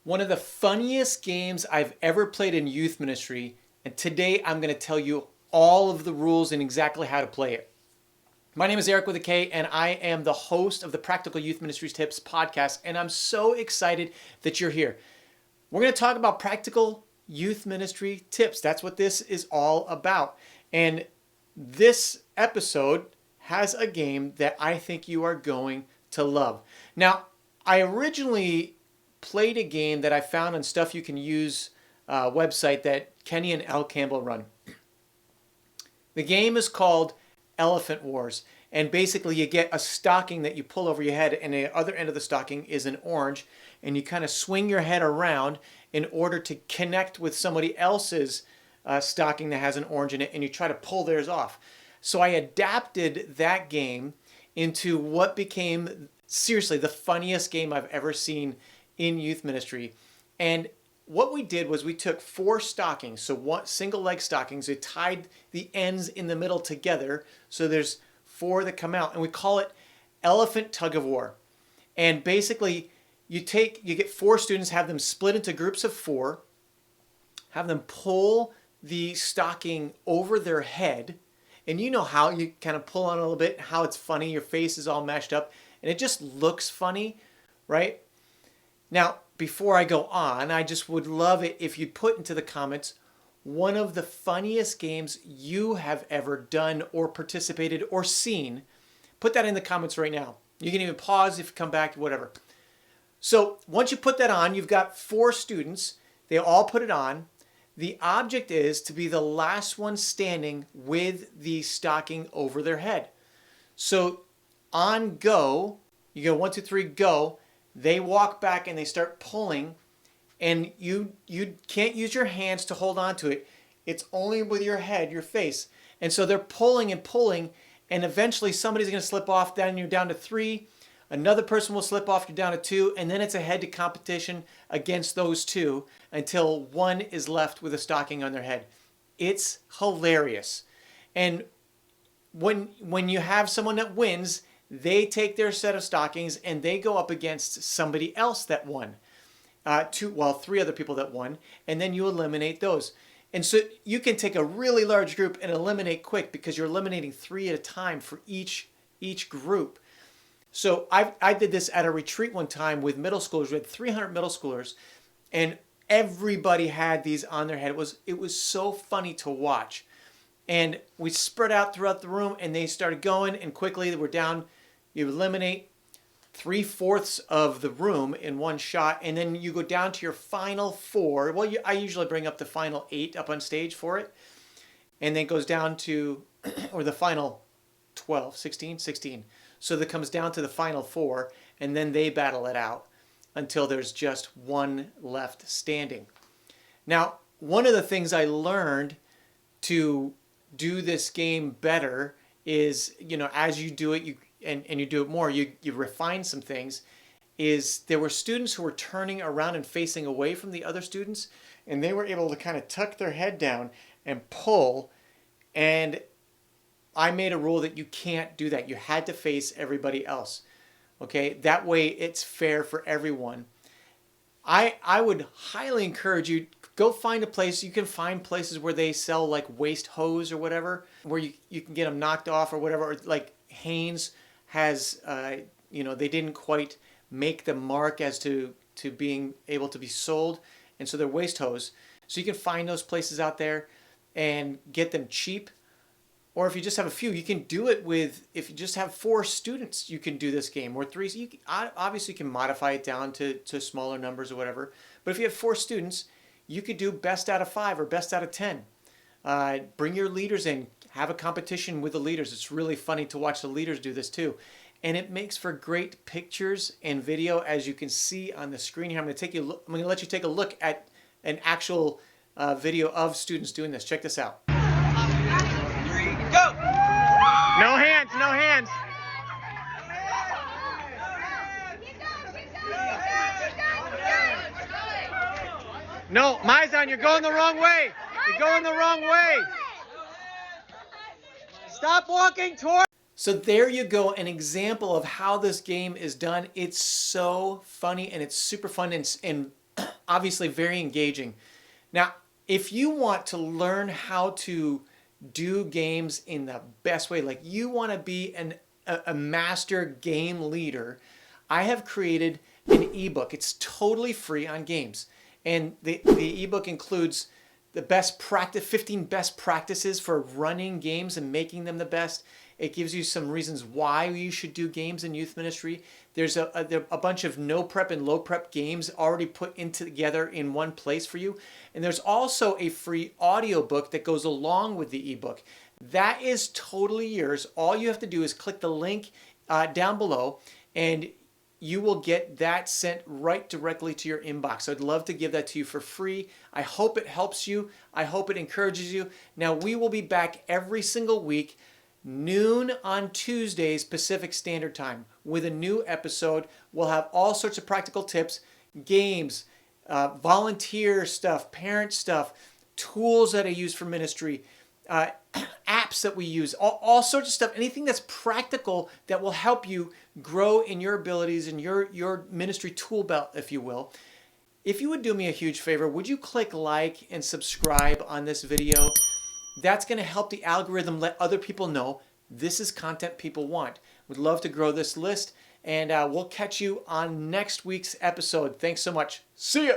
one of the funniest games I've ever played in youth ministry, and today I'm going to tell you all of the rules and exactly how to play it. My name is Eric with a K, and I am the host of the Practical Youth Ministries Tips podcast, and I'm so excited that you're here. We're going to talk about practical youth ministry tips. That's what this is all about. And this episode has a game that I think you are going to love. Now, I originally played a game that I found on Stuff You Can Use website that Kenny and Al Campbell run. The game is called Elephant Wars, and basically you get a stocking that you pull over your head, and the other end of the stocking is an orange, and you kind of swing your head around in order to connect with somebody else's stocking that has an orange in it, and you try to pull theirs off. So I adapted that game into what became, seriously, the funniest game I've ever seen in youth ministry. And what we did was we took 4 stockings, so one single leg stockings, we tied the ends in the middle together, so there's 4 that come out, and we call it elephant tug-of-war. And basically you get 4 students, have them split into groups of 4, have them pull the stocking over their head, and you know how you kind of pull on a little bit, how it's funny, your face is all mashed up, and it just looks funny, right? Now, before I go on, I just would love it if you put into the comments one of the funniest games you have ever done or participated or seen. Put that in the comments right now. You can even pause if you come back, whatever. So once you put that on, you've got 4 students. They all put it on. The object is to be the last one standing with the stocking over their head. So on go, you go 1, 2, 3, go. They walk back and they start pulling, and you can't use your hands to hold on to it. It's only with your head, your face. And so they're pulling and pulling, and eventually somebody's going to slip off, then you're down to 3. Another person will slip off, you're down to 2, and then it's a head-to competition against those 2 until one is left with a stocking on their head. It's hilarious. And when you have someone that wins, they take their set of stockings and they go up against somebody else that won. 3 other people that won, and then you eliminate those. And so you can take a really large group and eliminate quick because you're eliminating 3 at a time for each group. So I did this at a retreat one time with middle schoolers. We had 300 middle schoolers, and everybody had these on their head. It was so funny to watch. And we spread out throughout the room, and they started going, and quickly they were down. You eliminate 3/4 of the room in one shot, and then you go down to your final 4. Well, I usually bring up the final 8 up on stage for it, and then it goes down to, or the final 12, 16. So that comes down to the final 4, and then they battle it out until there's just one left standing. Now, one of the things I learned to do this game better is, as you do it, and you do it more, you refine some things, is there were students who were turning around and facing away from the other students, and they were able to kind of tuck their head down and pull, and I made a rule that you can't do that. You had to face everybody else. Okay? That way it's fair for everyone. I would highly encourage you, go find a place. You can find places where they sell like waist hose or whatever, where you can get them knocked off or whatever. Or like Hanes has, they didn't quite make the mark as to being able to be sold. And so they're waist hose. So you can find those places out there and get them cheap. Or if you just have a few, you can do it with, if you just have 4 students, you can do this game, or 3. So obviously you can modify it down to smaller numbers or whatever. But if you have 4 students, you could do best out of 5 or best out of 10. Bring your leaders in, have a competition with the leaders. It's really funny to watch the leaders do this too. And it makes for great pictures and video, as you can see on the screen here. I'm going to let you take a look at an actual video of students doing this. Check this out. Go! No hands, no hands. No, Maizan, you're going the wrong way. You're going the wrong way. Stop walking toward. So there you go, an example of how this game is done. It's so funny and it's super fun, and obviously very engaging. Now, if you want to learn how to do games in the best way, like you want to be a master game leader, I have created an ebook. It's totally free on games. And the ebook includes the best practice, 15 best practices for running games and making them the best. It gives you some reasons why you should do games in youth ministry. There's a bunch of no prep and low prep games already put together in one place for you. And there's also a free audiobook that goes along with the ebook. That is totally yours. All you have to do is click the link down below, and you will get that sent right directly to your inbox. So I'd love to give that to you for free. I hope it helps you. I hope it encourages you. Now, we will be back every single week, noon on Tuesdays Pacific Standard Time, with a new episode. We'll have all sorts of practical tips, games, volunteer stuff, parent stuff, tools that I use for ministry, apps that we use, all sorts of stuff, anything that's practical that will help you grow in your abilities and your ministry tool belt, if you will. If you would do me a huge favor, would you click like and subscribe on this video? That's going to help the algorithm let other people know this is content people want. We'd love to grow this list, and we'll catch you on next week's episode. Thanks so much. See ya!